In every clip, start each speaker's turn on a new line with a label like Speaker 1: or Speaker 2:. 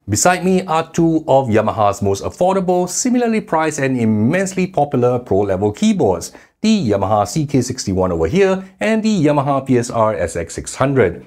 Speaker 1: Beside me are two of Yamaha's most affordable, similarly priced and immensely popular pro-level keyboards, the Yamaha CK61 over here and the Yamaha PSR-SX600.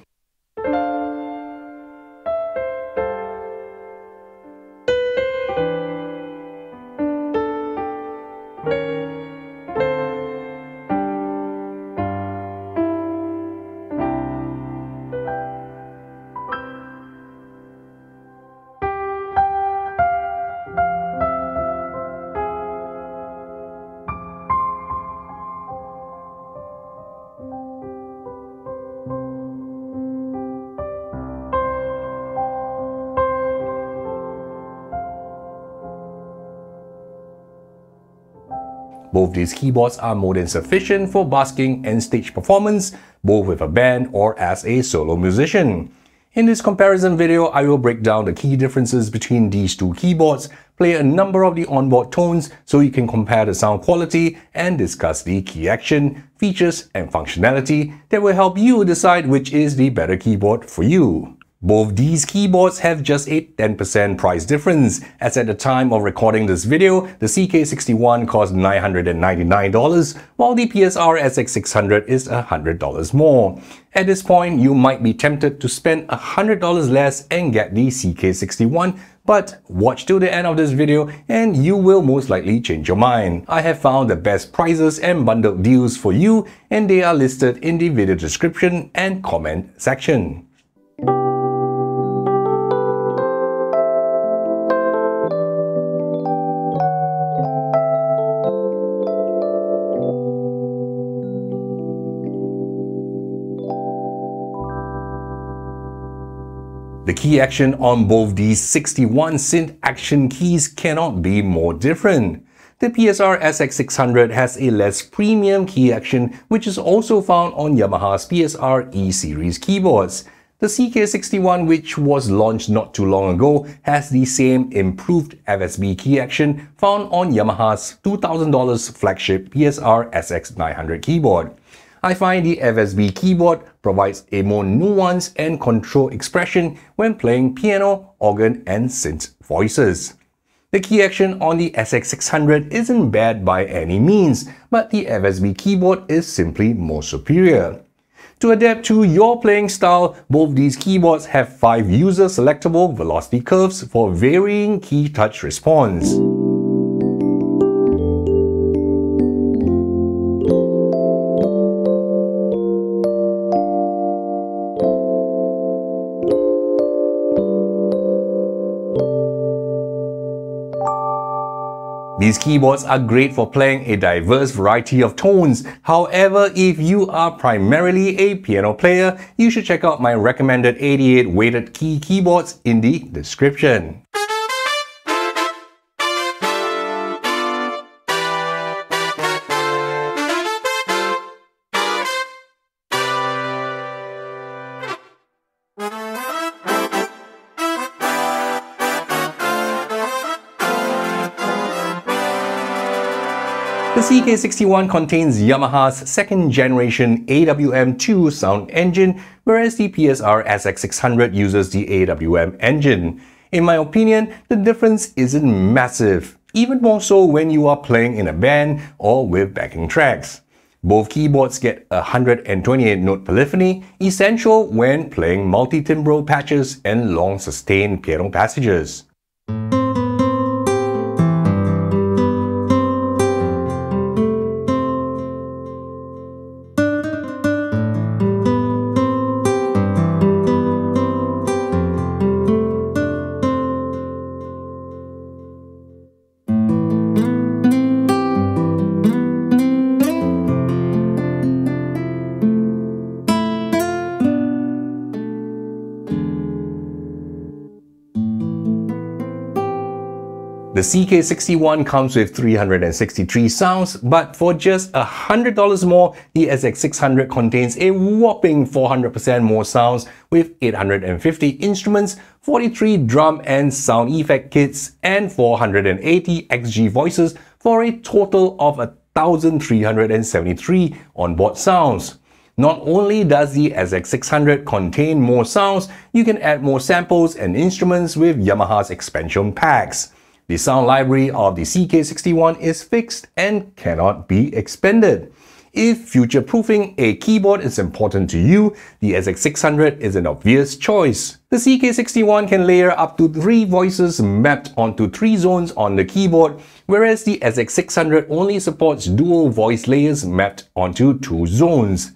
Speaker 1: Both these keyboards are more than sufficient for busking and stage performance, both with a band or as a solo musician. In this comparison video, I will break down the key differences between these two keyboards, play a number of the onboard tones so you can compare the sound quality, and discuss the key action, features, and functionality that will help you decide which is the better keyboard for you. Both these keyboards have just a 10% price difference, as at the time of recording this video, the CK61 cost $999, while the PSR-SX600 is $100 more. At this point, you might be tempted to spend $100 less and get the CK61, but watch till the end of this video and you will most likely change your mind. I have found the best prices and bundled deals for you, and they are listed in the video description and comment section. The key action on both these 61 synth action keys cannot be more different. The PSR-SX600 has a less premium key action, which is also found on Yamaha's PSR E-Series keyboards. The CK61, which was launched not too long ago, has the same improved FSB key action found on Yamaha's $2,000 flagship PSR-SX900 keyboard. I find the FSB keyboard provides a more nuanced and controlled expression when playing piano, organ, and synth voices. The key action on the SX600 isn't bad by any means, but the FSB keyboard is simply more superior. To adapt to your playing style, both these keyboards have 5 user-selectable velocity curves for varying key touch response. These keyboards are great for playing a diverse variety of tones. However, if you are primarily a piano player, you should check out my recommended 88 weighted key keyboards in the description. The CK61 contains Yamaha's second generation AWM2 sound engine, whereas the PSR-SX600 uses the AWM engine. In my opinion, the difference isn't massive, even more so when you are playing in a band or with backing tracks. Both keyboards get 128 note polyphony, essential when playing multi-timbral patches and long sustained piano passages. The CK61 comes with 363 sounds, but for just $100 more, the SX600 contains a whopping 400% more sounds with 850 instruments, 43 drum and sound effect kits, and 480 XG voices for a total of 1,373 onboard sounds. Not only does the SX600 contain more sounds, you can add more samples and instruments with Yamaha's expansion packs. The sound library of the CK61 is fixed and cannot be expanded. If future-proofing a keyboard is important to you, the SX600 is an obvious choice. The CK61 can layer up to 3 voices mapped onto 3 zones on the keyboard, whereas the SX600 only supports dual voice layers mapped onto 2 zones.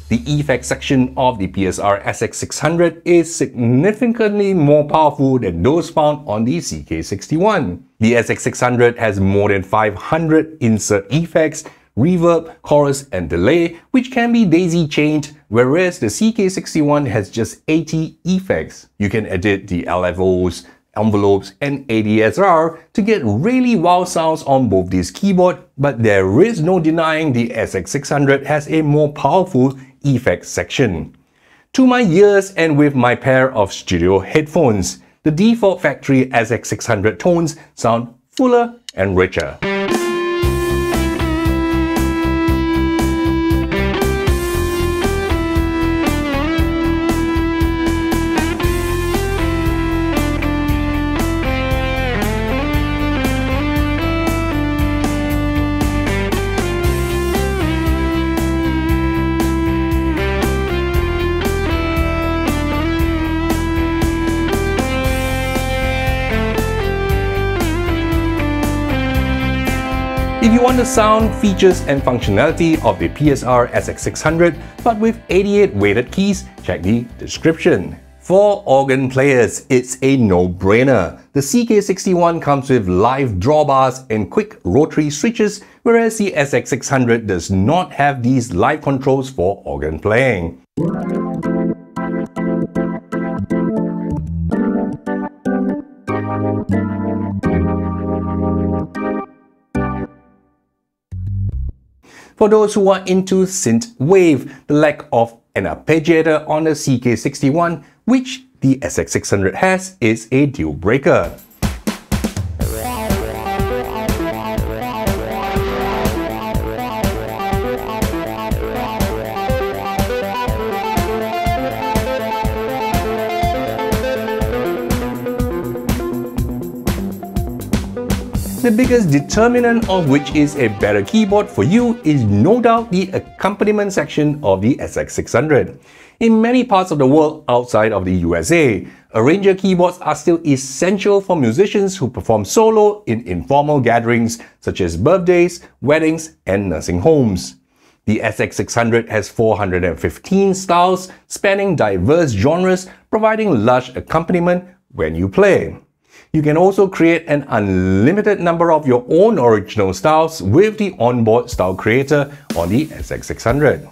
Speaker 1: The effects section of the PSR-SX600 is significantly more powerful than those found on the CK61. The SX600 has more than 500 insert effects, reverb, chorus, and delay, which can be daisy-chained, whereas the CK61 has just 80 effects. You can edit the LFOs, envelopes, and ADSR to get really wow sounds on both these keyboards, but there is no denying the SX600 has a more powerful effects section. To my ears and with my pair of studio headphones, the default factory SX600 tones sound fuller and richer. If you want the sound, features, and functionality of the PSR-SX600 but with 88 weighted keys, check the description. For organ players, it's a no-brainer. The CK61 comes with live drawbars and quick rotary switches, whereas the SX600 does not have these live controls for organ playing. For those who are into synth-wave, the lack of an arpeggiator on the CK61, which the SX600 has, is a deal breaker. The biggest determinant of which is a better keyboard for you is no doubt the accompaniment section of the SX600. In many parts of the world outside of the USA, arranger keyboards are still essential for musicians who perform solo in informal gatherings such as birthdays, weddings, and nursing homes. The SX600 has 415 styles spanning diverse genres, providing lush accompaniment when you play. You can also create an unlimited number of your own original styles with the onboard style creator on the SX600.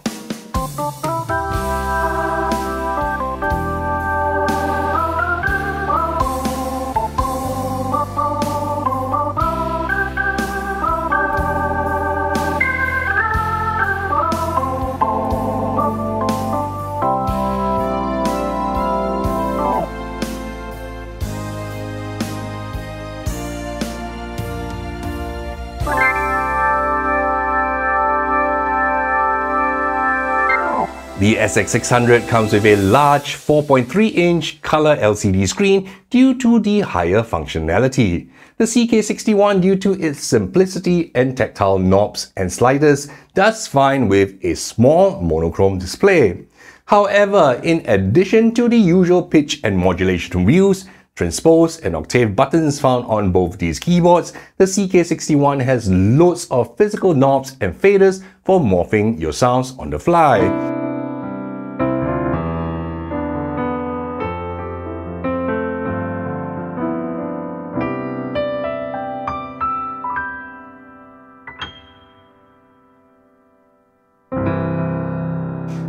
Speaker 1: The SX600 comes with a large 4.3-inch color LCD screen due to the higher functionality. The CK61, due to its simplicity and tactile knobs and sliders, does fine with a small monochrome display. However, in addition to the usual pitch and modulation wheels, transpose and octave buttons found on both these keyboards, the CK61 has loads of physical knobs and faders for morphing your sounds on the fly.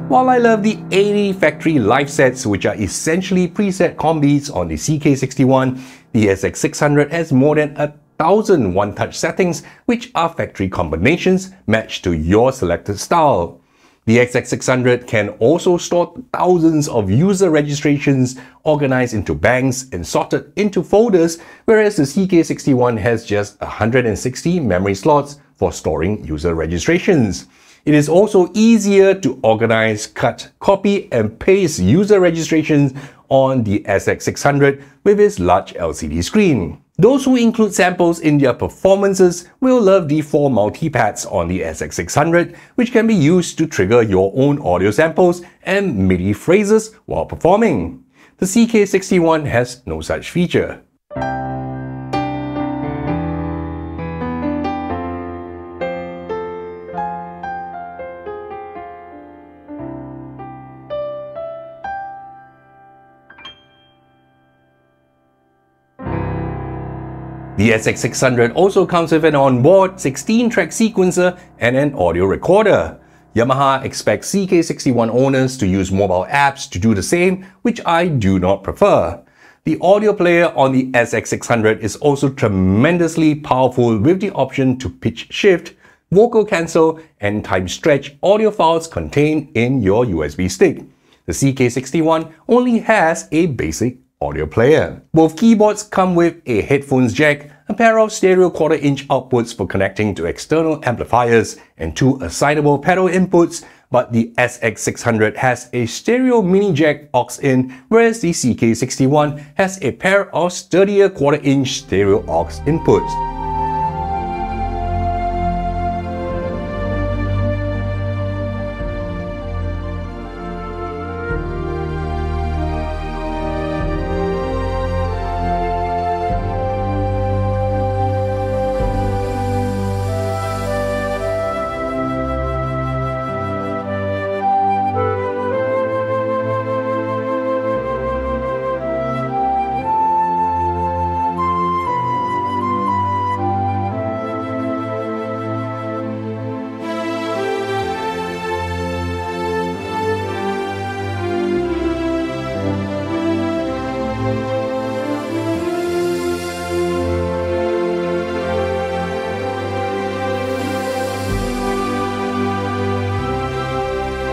Speaker 1: While I love the 80 factory live sets, which are essentially preset combis on the CK61, the SX600 has more than 1,000 one-touch settings, which are factory combinations matched to your selected style. The XX600 can also store thousands of user registrations organized into banks and sorted into folders, whereas the CK61 has just 160 memory slots for storing user registrations. It is also easier to organize, cut, copy, and paste user registrations on the SX600 with its large LCD screen. Those who include samples in their performances will love the 4 multi-pads on the SX600, which can be used to trigger your own audio samples and MIDI phrases while performing. The CK61 has no such feature. The SX600 also comes with an onboard 16-track sequencer and an audio recorder. Yamaha expects CK61 owners to use mobile apps to do the same, which I do not prefer. The audio player on the SX600 is also tremendously powerful with the option to pitch shift, vocal cancel, and time stretch audio files contained in your USB stick. The CK61 only has a basic audio player. Both keyboards come with a headphones jack, a pair of stereo 1/4-inch outputs for connecting to external amplifiers, and 2 assignable pedal inputs, but the SX600 has a stereo mini jack aux-in, whereas the CK61 has a pair of sturdier 1/4-inch stereo aux inputs.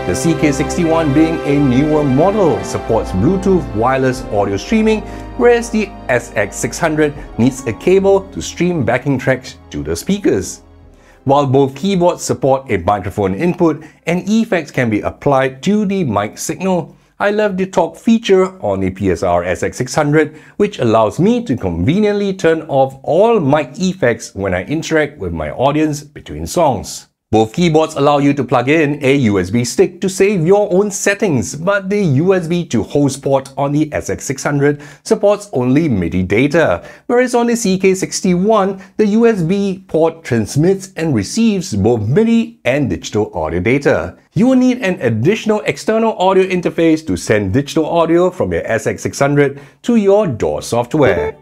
Speaker 1: The CK61, being a newer model, supports Bluetooth wireless audio streaming, whereas the SX600 needs a cable to stream backing tracks to the speakers. While both keyboards support a microphone input and effects can be applied to the mic signal, I love the talk feature on the PSR-SX600, which allows me to conveniently turn off all mic effects when I interact with my audience between songs. Both keyboards allow you to plug in a USB stick to save your own settings, but the USB to host port on the SX600 supports only MIDI data, whereas on the CK61, the USB port transmits and receives both MIDI and digital audio data. You will need an additional external audio interface to send digital audio from your SX600 to your DAW software.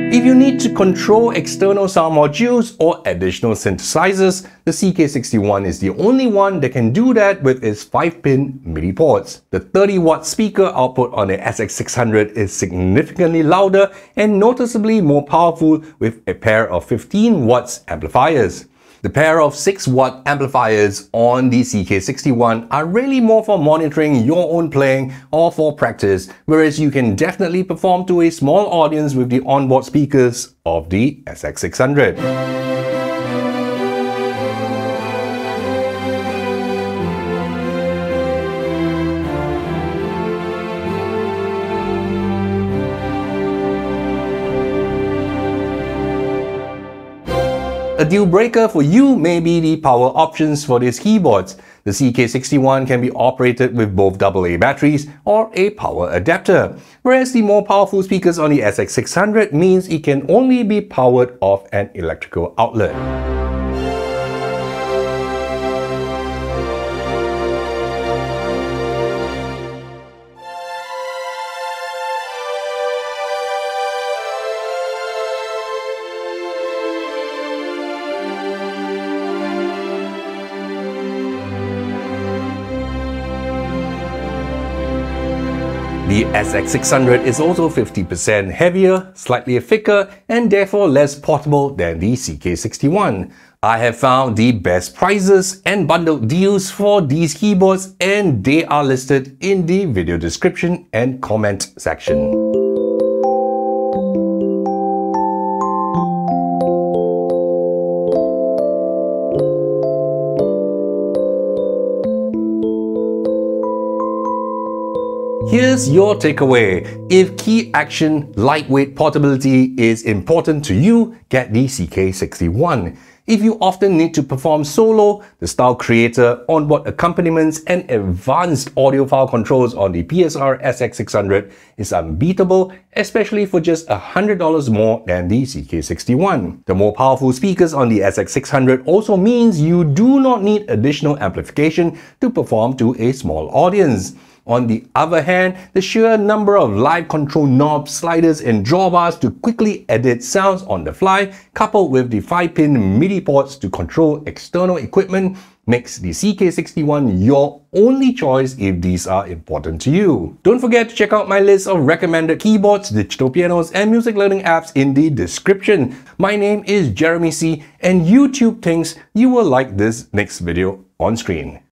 Speaker 1: If you need to control external sound modules or additional synthesizers, the CK61 is the only one that can do that with its 5-pin MIDI ports. The 30-watt speaker output on the SX600 is significantly louder and noticeably more powerful with a pair of 15 watts amplifiers. The pair of 6-watt amplifiers on the CK61 are really more for monitoring your own playing or for practice, whereas you can definitely perform to a small audience with the onboard speakers of the SX600. A deal breaker for you may be the power options for these keyboards. The CK61 can be operated with both AA batteries or a power adapter, whereas the more powerful speakers on the SX600 means it can only be powered off an electrical outlet. The SX600 is also 50% heavier, slightly thicker, and therefore less portable than the CK61. I have found the best prices and bundled deals for these keyboards, and they are listed in the video description and comment section. Here's your takeaway. If key action, lightweight portability is important to you, get the CK61. If you often need to perform solo, the Style Creator, onboard accompaniments, and advanced audiophile controls on the PSR-SX600 is unbeatable, especially for just $100 more than the CK61. The more powerful speakers on the SX600 also means you do not need additional amplification to perform to a small audience. On the other hand, the sheer number of live control knobs, sliders, and drawbars to quickly edit sounds on the fly, coupled with the 5-pin MIDI ports to control external equipment, makes the CK61 your only choice if these are important to you. Don't forget to check out my list of recommended keyboards, digital pianos, and music learning apps in the description. My name is Jeremy C, and YouTube thinks you will like this next video on screen.